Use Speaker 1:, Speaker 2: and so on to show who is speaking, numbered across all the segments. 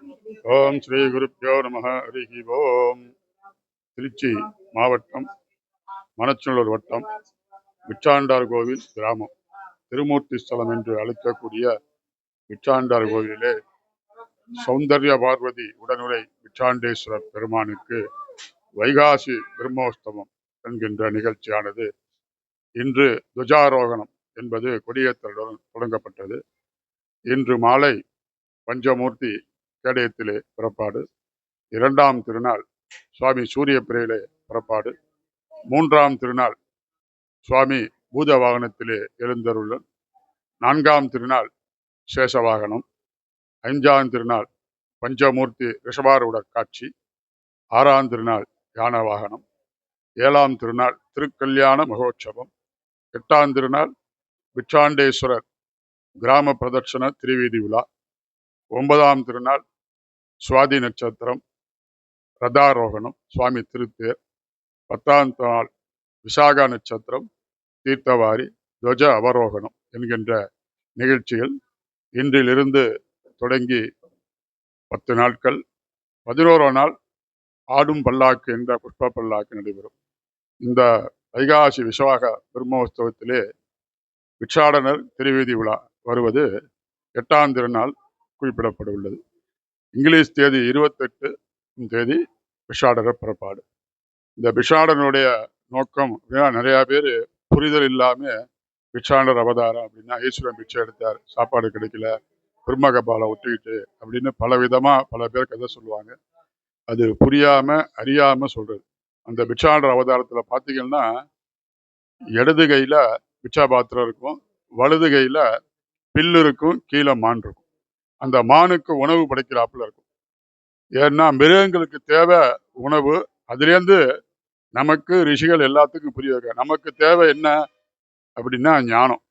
Speaker 1: ஓம் ஸ்ரீ குருப்யோ நம ஹரி ஓம். திருச்சி மாவட்டம் மணச்சநல்லூர் வட்டம் பிச்சாண்டார் கோவில் கிராமம் திருமூர்த்தி ஸ்தலம் என்று அழைக்கக்கூடிய பிச்சாண்டார் கோவிலிலே சௌந்தர்ய பார்வதி உடனுரை பிச்சாண்டேஸ்வரர் பெருமானுக்கு வைகாசி பிரம்மோற்சவம் என்கின்ற நிகழ்ச்சியானது இன்று துவஜாரோகணம் என்பது கொடியேற்றலுடன் தொடங்கப்பட்டது. இன்று மாலை பஞ்சமூர்த்தி கேடயத்திலே புறப்பாடு, இரண்டாம் திருநாள் சுவாமி சூரிய பிரையிலே புறப்பாடு, மூன்றாம் திருநாள் சுவாமி பூத வாகனத்திலே எழுந்தருளல், நான்காம் திருநாள் சேஷ வாகனம், ஐந்தாம் திருநாள் பஞ்சமூர்த்தி ரிஷபாரூட காட்சி, ஆறாம் திருநாள் யான வாகனம், ஏழாம் திருநாள் திருக்கல்யாண மகோற்சவம், எட்டாம் திருநாள் பிச்சாண்டேஸ்வரர் கிராம பிரதட்சண திருவீதி விழா, ஒன்பதாம் திருநாள் சுவாதி நட்சத்திரம் ரதாரோகணம் சுவாமி திருத்தேர், பத்தாம் நாள் விசாக நட்சத்திரம் தீர்த்தவாரி துவஜ அவரோகணம் என்கின்ற நிகழ்ச்சிகள் இன்றிலிருந்து தொடங்கி 10 நாட்கள். 11ஆம் நாள் ஆடும் பல்லாக்கு என்ற புஷ்ப பல்லாக்கு நடைபெறும். இந்த வைகாசி விஸ்வாக பிரம்மோற்சவத்திலே பிச்சாடனர் திருவீதி விழா வருவது 8ஆம் திருநாள் குறிப்பிடப்பட உள்ளது. இங்கிலீஷ் தேதி 28 தேதி பிச்சாடனர் புறப்பாடு. இந்த பிச்சாடனுடைய நோக்கம் நிறைய பேர் புரிதல் இல்லாம பிச்சாண்டர் அவதாரம் அப்படின்னா ஈஸ்வரன் பிச்சை எடுத்தார், சாப்பாடு கிடைக்கல, பிரம்மகபாலை ஒட்டிக்கிட்டு அப்படின்னு பல பேர் கதை சொல்லுவாங்க. அது புரியாம அறியாம சொல்றது. அந்த பிச்சாண்டர் அவதாரத்துல பாத்தீங்கன்னா இடது கையில பிச்சா பாத்திரம் இருக்கும், வலது கையில பில்லு இருக்கும், கீழே மான் இருக்கும். அந்த மானுக்கு உணவு படைக்கிறாப்புல இருக்கும். ஏன்னா மிருகங்களுக்கு தேவை உணவு, அதுலேருந்து நமக்கு ரிஷிகள் எல்லாத்துக்கும் புரிய வைக்க, நமக்கு தேவை என்ன அப்படின்னா ஞானம்.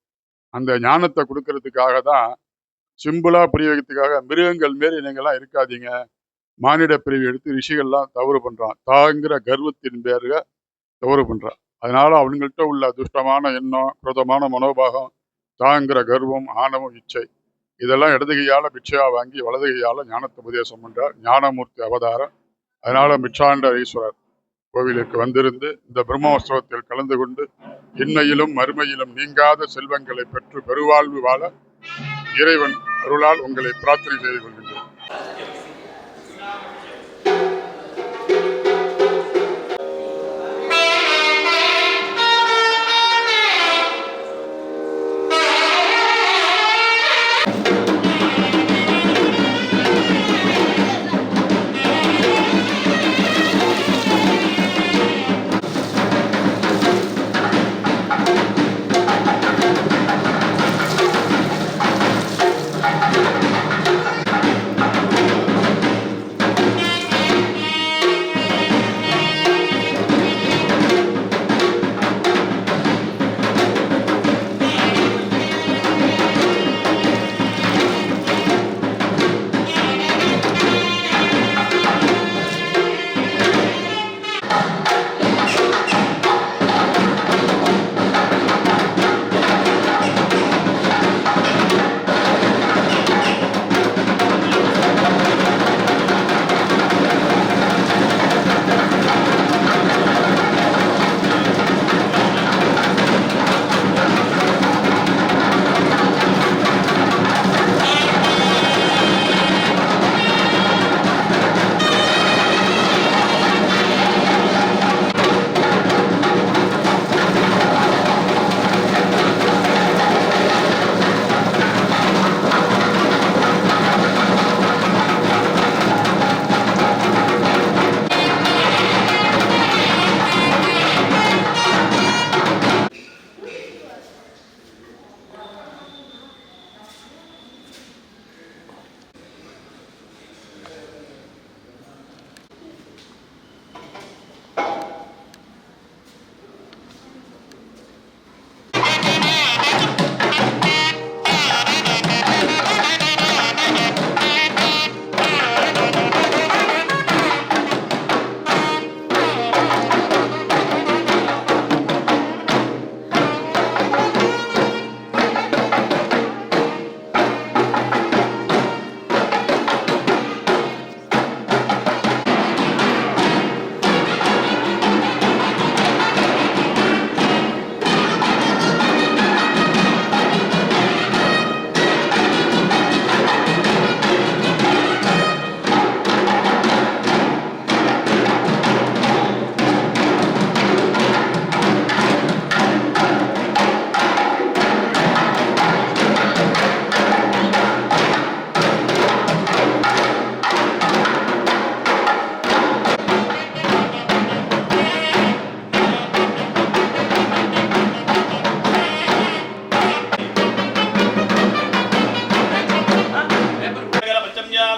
Speaker 1: அந்த ஞானத்தை கொடுக்கறதுக்காக தான் சிம்பிளா புரிய வைக்கிறதுக்காக மிருகங்கள் மாரி நீங்கள்லாம் இருக்காதீங்க, மானிட பிரிவு எடுத்து ரிஷிகள்லாம் தவறு பண்றான், தாங்கிற கர்வத்தின் பேருக தவறு பண்றான். அதனால அவங்கள்ட்ட உள்ள துஷ்டமான எண்ணம், குரோதமான மனோபாகம், தாங்கிற கர்வம், ஆணவம், இச்சை இதெல்லாம் இடது கையால பிச்சையா வாங்கி வலது கையால ஞானத்தை உபதேசம் பண்றார் ஞானமூர்த்தி அவதாரம். அதனால பிச்சாண்டர் ஈஸ்வரர் கோவிலுக்கு வந்திருந்து இந்த பிரம்மோற்சவத்தில் கலந்து கொண்டு இன்மையிலும் மறுமையிலும் நீங்காத செல்வங்களை பெற்று பெருவாழ்வு வாழ இறைவன் அருளால் உங்களை பிரார்த்தனை செய்து கொள்கின்றேன்.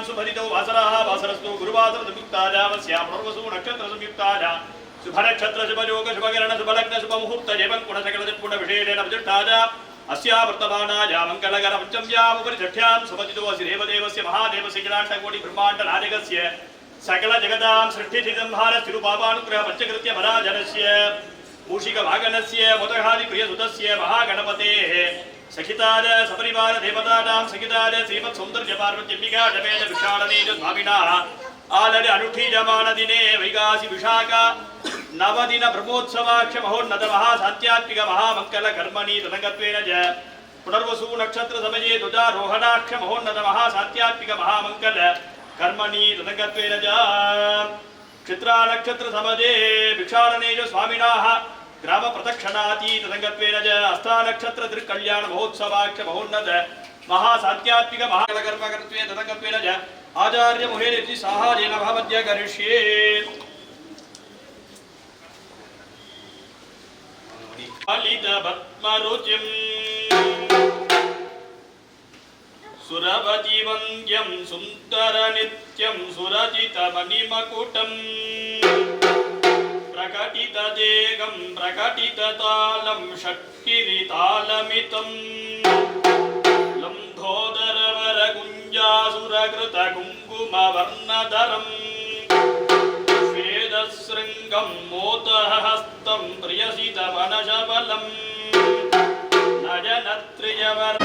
Speaker 2: छत्रान् सुभरितौ वासराः वासरस्तु गुरुवासर संयुक्ताजावस्या पुनर्वसु नक्षत्र संयुक्ताजा शुभ नक्षत्र शुभ योग शुभ किरण शुभ लग्न शुभ मुहूर्त जैवं गुण सकल गुण विशेषेण प्रतिष्ठाजा अस्या वर्तमानाया मंगलकर पंचम्याम् उपरि षष्ठ्यां सुपतितो असि देवदेवस्य महादेवस्य किलाण्डकोटि ब्रह्माण्ड नायकस्य सकल जगतां सृष्टिसिंहार तिरुपापानुग्रह पंचकृत्य भराजनस्य मूषिक वागनस्य मोदघादि प्रियसुतस्य महागणपतेः सखिताज सपरिवार देवतानां सखिताज श्रीमत् सौन्दर्य पार्वत्यम्बिका जमेन विशालनेज स्वामिनः आलरि अनुष्ठीयमान दिने वैगासि विशाख नवदिन ब्रह्मोत्सवाक्ष महोन्नत महासात्यात्मिक महामंगल कर्मणि तदंगत्वेन च पुनर्वसु नक्षत्र समये ध्वजारोहणाक्ष महोन्नत महासात्यात्मिक महामंगल कर्मणि तदंगत्वेन च चित्रा नक्षत्र समये भिक्षारणेज स्वामिनः ग्राम प्रदक्षिणाति तदंगत्वेन च हस्ता नक्षत्र त्रिकल्याण महोत्सवाक्ष महोन्नत महासात्यात्मिक महामंगल कर्मकर्त्वे तदंगत्वेन च आचार्य मुहेरिति साहाय्येन भवद्य करिष्ये लित पद्मरुचिं सुरवजीवन्द्यं सुन्दर नित्यं सुरजित मणिमकुटं प्रकटित देगं प्रकटित तालं षट्किरीतालमितं लम्भोदरवर गुञ्जासुरकृत कुङ्कुमवर्णधरं श्वेदशृङ्गं मोदहस्तं प्रियसित मनशबलं नयनत्रियवर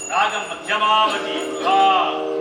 Speaker 2: रागं मध्यमावती